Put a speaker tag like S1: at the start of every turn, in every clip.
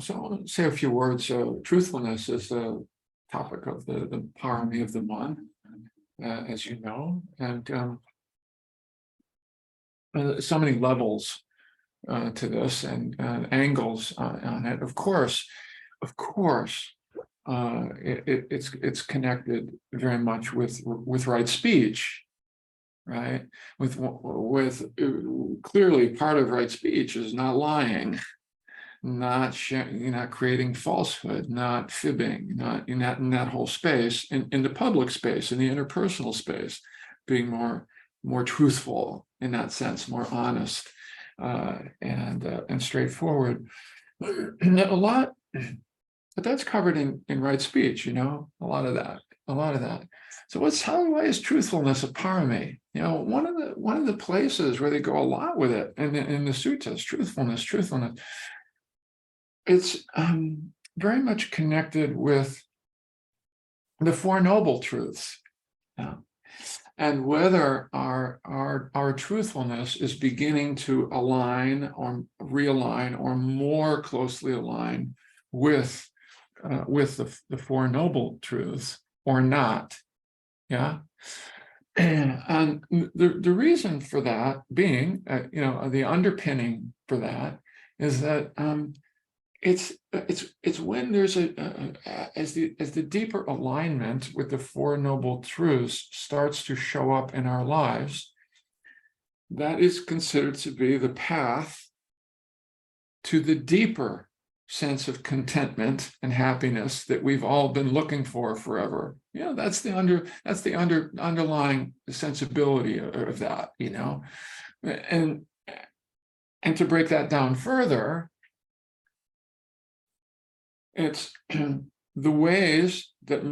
S1: So I want to say a few words. Truthfulness is the topic of the parami of the month, as you know, and so many levels to this and angles on it. Of course, it's connected very much with right speech, right? With clearly part of right speech is not lying, not sharing, not creating falsehood, not fibbing, not in that whole space, in the public space, in the interpersonal space, being more truthful in that sense, more honest and straightforward. And a lot, but that's covered in right speech, a lot of that. So why is truthfulness a parami? One of the places where they go a lot with it in the suttas, truthfulness. It's very much connected with the Four Noble Truths, and whether our truthfulness is beginning to align or realign or more closely align with the Four Noble Truths or not. Yeah. And the reason for that being, the underpinning for that is that it's when there's as the deeper alignment with the Four Noble Truths starts to show up in our lives, that is considered to be the path to the deeper sense of contentment and happiness that we've all been looking for forever. That's the underlying sensibility of that, and to break that down further, it's the ways that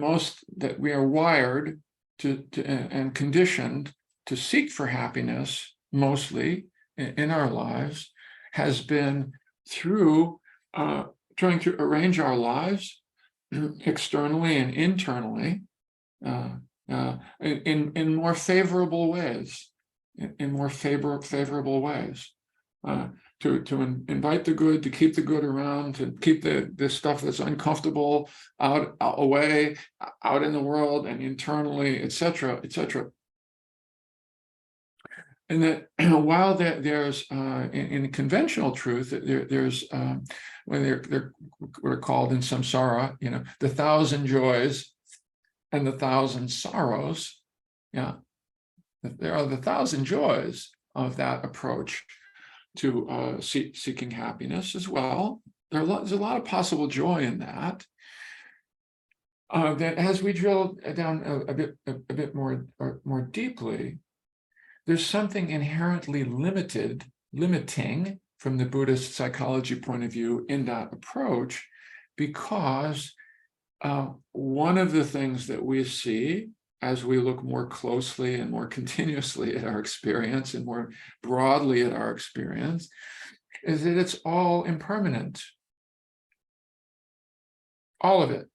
S1: we are wired to and conditioned to seek for happiness, mostly in our lives, has been through trying to arrange our lives externally and internally in more favorable ways, favorable ways. To invite the good, to keep the good around, to keep the stuff that's uncomfortable away, out in the world and internally, etc., etc. And that while there's in conventional truth, there's when they're called in samsara, the thousand joys and the thousand sorrows. Yeah, there are the thousand joys of that approach to seeking happiness as well. There's a lot of possible joy in that. That as we drill down a bit more deeply, there's something inherently limiting from the Buddhist psychology point of view in that approach, because one of the things that we see as we look more closely and more continuously at our experience and more broadly at our experience, is that it's all impermanent. All of it.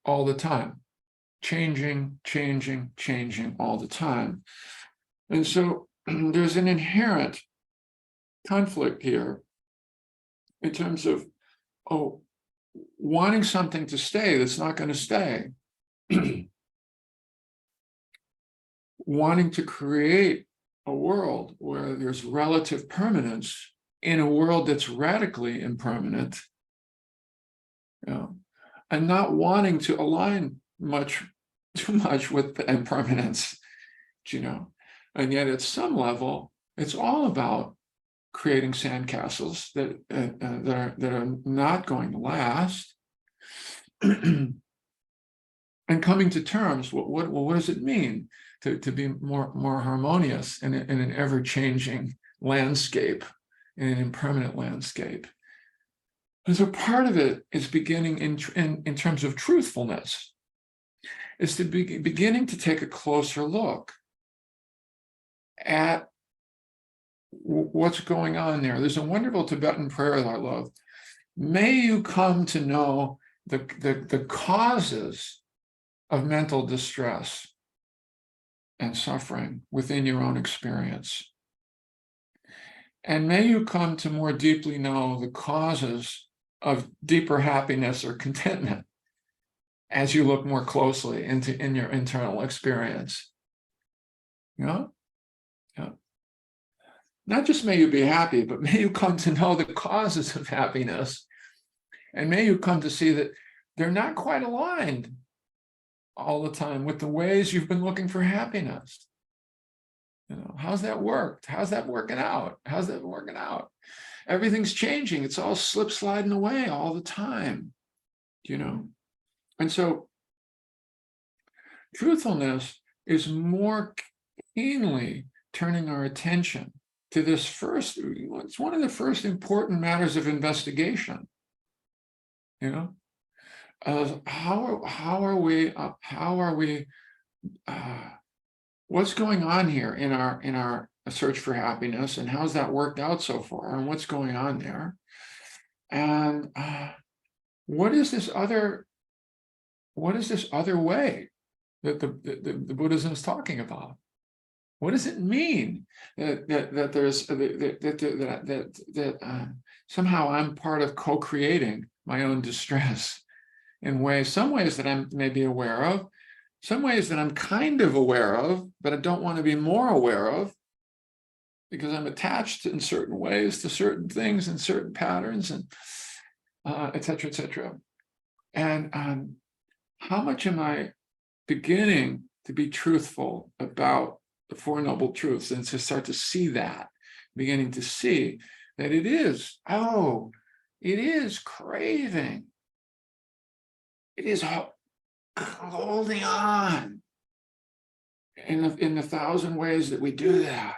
S1: All the time. Changing all the time. And so there's an inherent conflict here in terms of, wanting something to stay that's not going to stay. Wanting to create a world where there's relative permanence in a world that's radically impermanent, and not wanting to align too much with the impermanence, and yet at some level, it's all about creating sandcastles that are not going to last, and coming to terms. What does it mean to be more harmonious in an ever-changing landscape, in an impermanent landscape? And so part of it is beginning in terms of truthfulness, is to be beginning to take a closer look at what's going on there. There's a wonderful Tibetan prayer that I love. May you come to know the causes of mental distress and suffering within your own experience. And may you come to more deeply know the causes of deeper happiness or contentment as you look more closely in your internal experience. You know? Yeah. Not just may you be happy, but may you come to know the causes of happiness, and may you come to see that they're not quite aligned all the time with the ways you've been looking for happiness. You know, how's that worked? How's that working out? How's that working out? Everything's changing. It's all slip sliding away all the time, you know? And so truthfulness is more keenly turning our attention to this first, it's one of the first important matters of investigation, you know? How are we, what's going on here in our search for happiness, and how's that worked out so far, and what's going on there, and what is this other way that the Buddhism is talking about? What does it mean that there's somehow I'm part of co-creating my own distress in some ways that I'm maybe aware of, some ways that I'm kind of aware of, but I don't want to be more aware of because I'm attached in certain ways to certain things and certain patterns, and et cetera, et cetera. And how much am I beginning to be truthful about the Four Noble Truths, and to start to see that, beginning to see that it is craving. It is holding on in the thousand ways that we do that.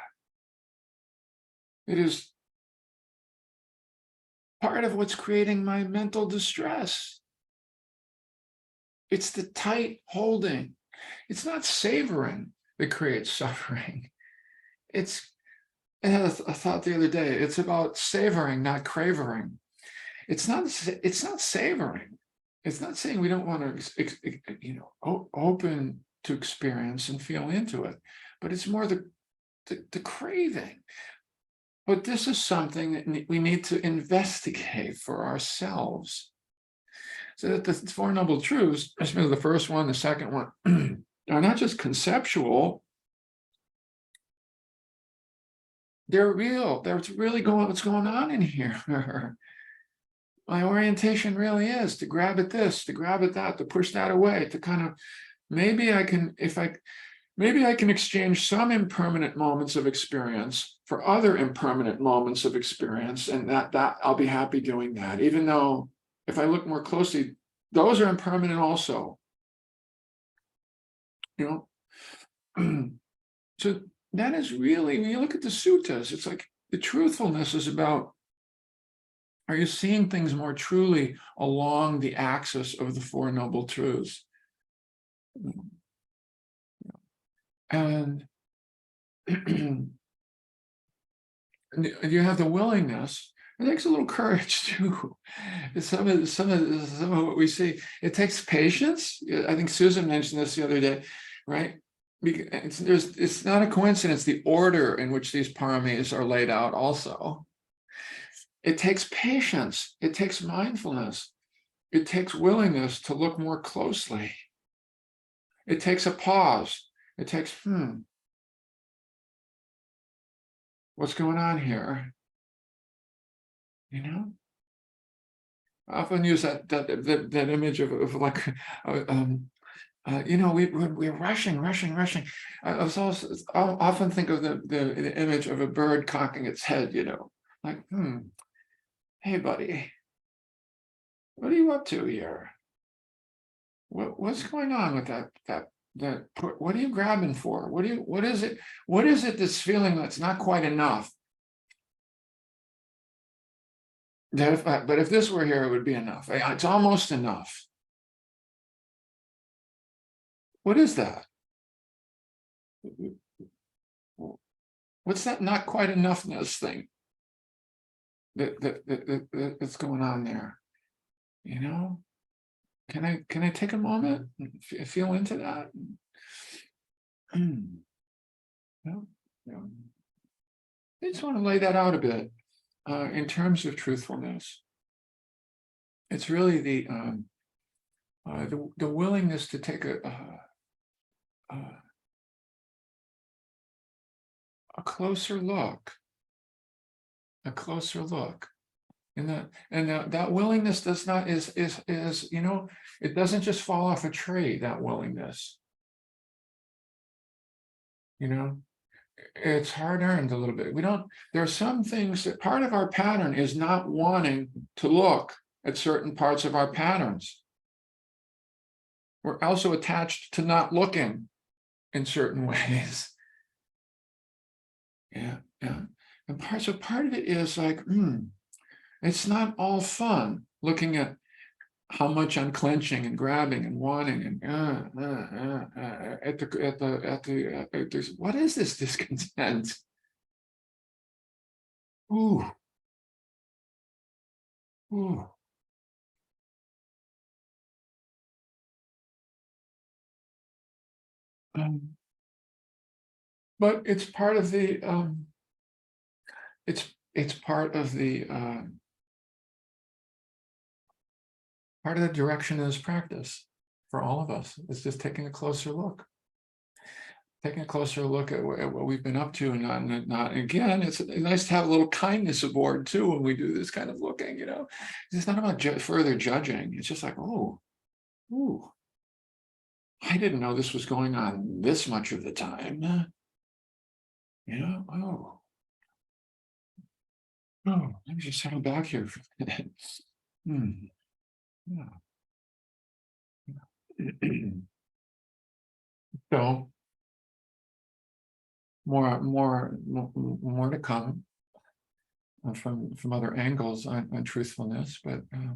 S1: It is part of what's creating my mental distress. It's the tight holding. It's not savoring that creates suffering. I had a thought the other day. It's about savoring, not craving. It's not savoring. It's not saying we don't want to, open to experience and feel into it, but it's more the craving. But this is something that we need to investigate for ourselves. So that the Four Noble Truths, especially the first one, the second one, are not just conceptual. They're real. That's really what's going on in here. My orientation really is to grab at this, to grab at that, to push that away, to kind of, maybe I can exchange some impermanent moments of experience for other impermanent moments of experience, and that I'll be happy doing that, even though if I look more closely, those are impermanent also. So that is really, when you look at the suttas, it's like the truthfulness is about, are you seeing things more truly along the axis of the Four Noble Truths? And you have the willingness. It takes a little courage too. Some of what we see, it takes patience. I think Susan mentioned this the other day, right? It's not a coincidence the order in which these paramis are laid out also. It takes patience. It takes mindfulness. It takes willingness to look more closely. It takes a pause. It takes, what's going on here? I often use that image of like, we're rushing. I'll often think of the image of a bird cocking its head, like, hey, buddy, what are you up to here? What's going on with that? What are you grabbing for? What is it that's feeling that's not quite enough? But if this were here, it would be enough. It's almost enough. What is that? What's that not quite enoughness thing that's going on there? Can I take a moment and feel into that? I just want to lay that out a bit in terms of truthfulness. it's really the willingness to take a closer look, a closer look. And that willingness does not is it doesn't just fall off a tree, that willingness, you know it's hard earned a little bit. We don't There are some things that part of our pattern is not wanting to look at certain parts of our patterns. We're also attached to not looking in certain ways. Yeah. And part of it is like, it's not all fun looking at how much I'm clenching and grabbing and wanting and what is this discontent? Ooh, ooh. Um, but it's part of the it's part of the direction of this practice for all of us. It's just taking a closer look. Taking a closer look at what we've been up to, and not again. It's nice to have a little kindness aboard too when we do this kind of looking. It's not about further judging. It's just like, oh, ooh, I didn't know this was going on this much of the time. Oh, let me just settle back here for a minute. Hmm, yeah. So more to come from other angles on truthfulness, but